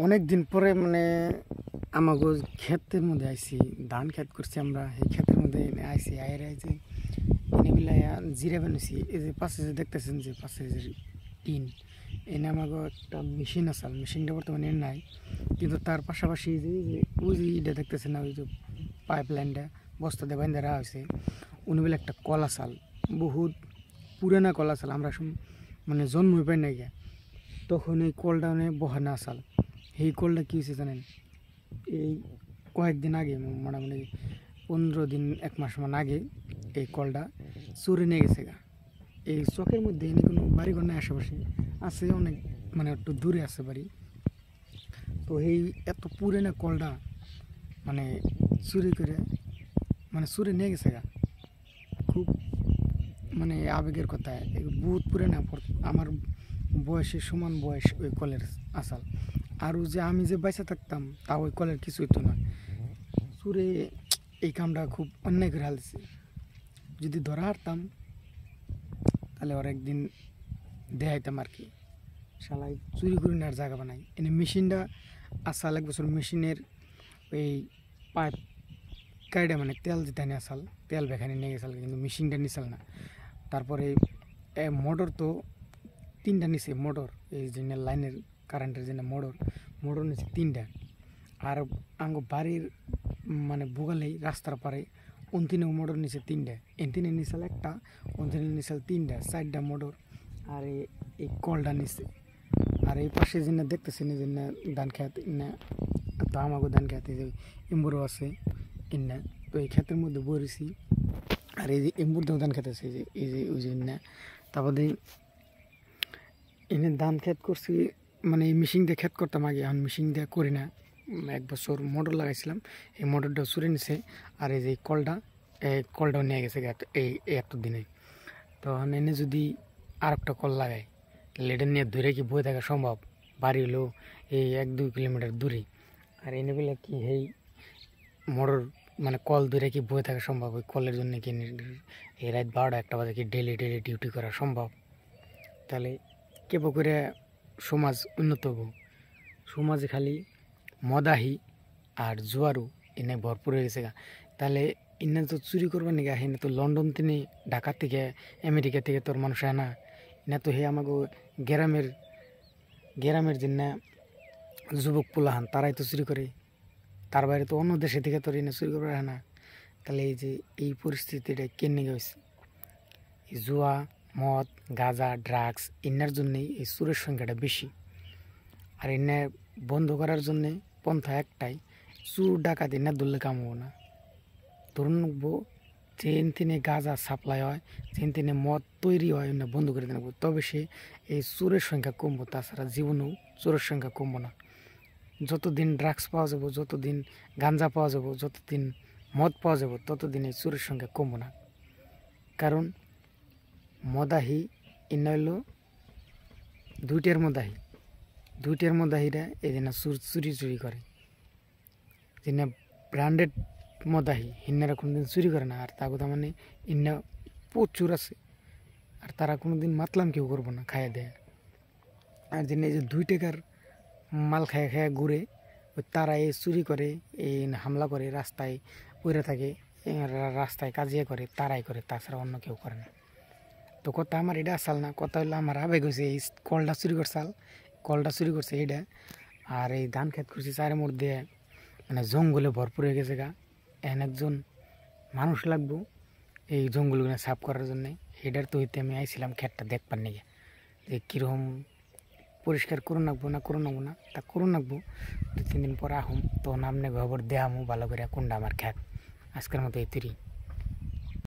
অনেক দিন পরে মানে আমাগো ক্ষেতের মধ্যে আইছি, ধান ক্ষেত করছি আমরা। এই ক্ষেতের মধ্যে আইছি, আয়ের আইছি এনে বিলাইয়া জিরা বানিয়েছি। এই যে পাশে যে দেখতেছেন, যে পাশে যে টিন, এনে আমাগো একটা মেশিন আছে। মেশিনটা বর্তমানে নাই, কিন্তু তার পাশাপাশি যে ওই যে ইটা দেখতেছেন না, ওই যে পাইপ লাইনটা বস্তা দিয়ে বাইন্ধা রাখা হয়েছে, উনি বলে একটা কলা চাল, বহুত পুরানা কলা চাল। আমরা মানে জন্মই পাই না গিয়া, তখন এই কলটা বহানা চাল। এই কলটা কী হয়েছে জানেন? এই কয়েকদিন আগে, মোটামুটি 15 দিন 1 মাস মান আগে এই কলটা চুরি নিয়ে গেছে গা। এই চকের মধ্যে এনে কোনো বাড়িঘর নেই, আশেপাশে আছে অনেক, মানে একটু দূরে আছে বাড়ি। তো এই এত পুরানা কলটা মানে চুরি করে, মানে চুরি নিয়ে গেছে গা। খুব মানে আবেগের কথা, বহুত পুরানা। আমার বয়সের সমান বয়স ওই কলের আসাল। আর যে আমি যে বাইসা থাকতাম তা ওই কলের কিছু হইতো না। চুরে এই কামটা খুব অন্যায় করে হালছে। যদি ধরা হারতাম তাহলে ওর একদিন দেখাইতাম আর কি। শালাই চুরি করে নেওয়ার জায়গা বানাই। এনে মেশিনটা আসাল 1 বছর মেশিনের এই পাইপ কাইডা, মানে তেল যেটা নিয়ে আসাল, তেল বেখানে নিয়ে গেছাল, কিন্তু মেশিনটা নিছাল না। তারপরে মোটর তো 3টা নিছে মোটর, এই যে লাইনের কারেন্টের যে মোটর নিছে 3টা। আর আঙ্গ বাড়ির মানে বুগালেই রাস্তার পারে অন্তিনে মোটর নিচে 3টা, এন্তিনে নিচাল 1টা, অন্তিনে নিচাল 3টা, 4টা মোটর। আর এই কলটা নিচে। আর এই পাশে যে দেখতেছেন যে ধান খেত না, তো আমাকে ধান খেতে যে এম্বুরও আছে ইন্না। তো এই ক্ষেতের মধ্যে বরেছি। আর এই যে এম্বুর ধান খেতেছে, যে এই যে ওই যে না। তারপরে এনে ধান ক্ষেত করছি, মানে এই মেশিন দিয়ে ক্ষেত করতাম আগে, এখন মেশিন দিয়ে করি না। 1 বছর মোটর লাগাইছিলাম, এই মোটরটাও চুরে নিছে। আর এই যে কলটাও নিয়ে গেছে এই এত দিনে। তো এনে যদি আর একটা কল লাগাই, তাহলে এটা নিয়ে দূরে কি বয়ে থাকা সম্ভব? বাড়ি হলো এই 1-2 কিলোমিটার দূরে। আর এনে বলে কি এই মোটর মানে কল দূরে কি বয়ে থাকা সম্ভব? ওই কলের জন্য কি এই রাত 12টা-1টা বাজে কি ডেলি ডিউটি করা সম্ভব? তাহলে কেবল করে সমাজ উন্নত হব? সমাজে খালি মদাহি আর জুয়ারু এনে ভরপুর হয়ে গেছে গা। তাহলে ইন্না তো চুরি করবার নিগা, হেনে তো লন্ডন থেকে, ঢাকা থেকে, আমেরিকা থেকে তোর মানুষ হয় না। ইনা তো হে আমাকে গ্রামের যে না যুবক পোলাহান, তারাই তো চুরি করে। তার বাইরে তো অন্য দেশে থেকে তোর এনে চুরি করবার হয় না। তাহলে এই যে এই পরিস্থিতিটা কেন হয়েছে? এই জুয়া, মদ, গাঁজা, ড্রাগস ইনার জন্যেই এই চুরের সংখ্যাটা বেশি। আর এনে বন্ধ করার জন্যে পন্থা একটাই, চুর ডাকাতি না ধরলে কাম হবো না। ধরুন নেবো যেন তিনে গাঁজা সাপ্লাই হয়, যেন তিনে মদ তৈরি হয়, না বন্ধ করে দেবো, তবে সে এই চোরের সংখ্যা কমবো। তাছাড়া জীবনেও চোরের সংখ্যা কমবো না। যতদিন ড্রাগস পাওয়া যাবো, যতদিন গাঁজা পাওয়া যাবো, যতদিন মদ পাওয়া যাবো, ততদিন এই চোরের সংখ্যা কমবো না। কারণ মদাহি ইন্না হইল দুইটার মদাহিরা এই যে না চুরি করে। যে ব্র্যান্ডেড মদাহি হিন্নারা কোনোদিন চুরি করে না। আর তা কথা মানে ইন্না প্রচুর আছে, আর তারা কোনোদিন মাতলাম কেউ করবো না, খাইয়া দেয়। আর যে এই যে 2 টাকার মাল খায়া খায়া ঘুরে, ওই তারা এই চুরি করে, এই হামলা করে, রাস্তায় পড়ে থাকে, রাস্তায় কাজিয়া করে, তারাই করে, তাছাড়া অন্য কেউ করে না। তো কথা আমার এটা আসাল না, কথা হইলো আমার আবেগ হয়েছে। এই কলটা চুরি করছে এইটা। আর এই ধান খেত করছি 4 মধ্যে, মানে জঙ্গলে ভরপুর হয়ে গেছে গা। একজন মানুষ লাগবো এই জঙ্গলগুলো সাফ করার জন্যে। এটার তো হইতে আমি আইছিলাম ক্ষেতটা দেখবার নিয়ে, যে কীরকম পরিষ্কার করুন রাখবো না তা করুন রাখবো। 2-3 দিন পর আহম, তখন আপনি খবর দেয়ামো ভালো করে কোনটা আমার ক্ষেত। আজকের মতো এই তৈরি।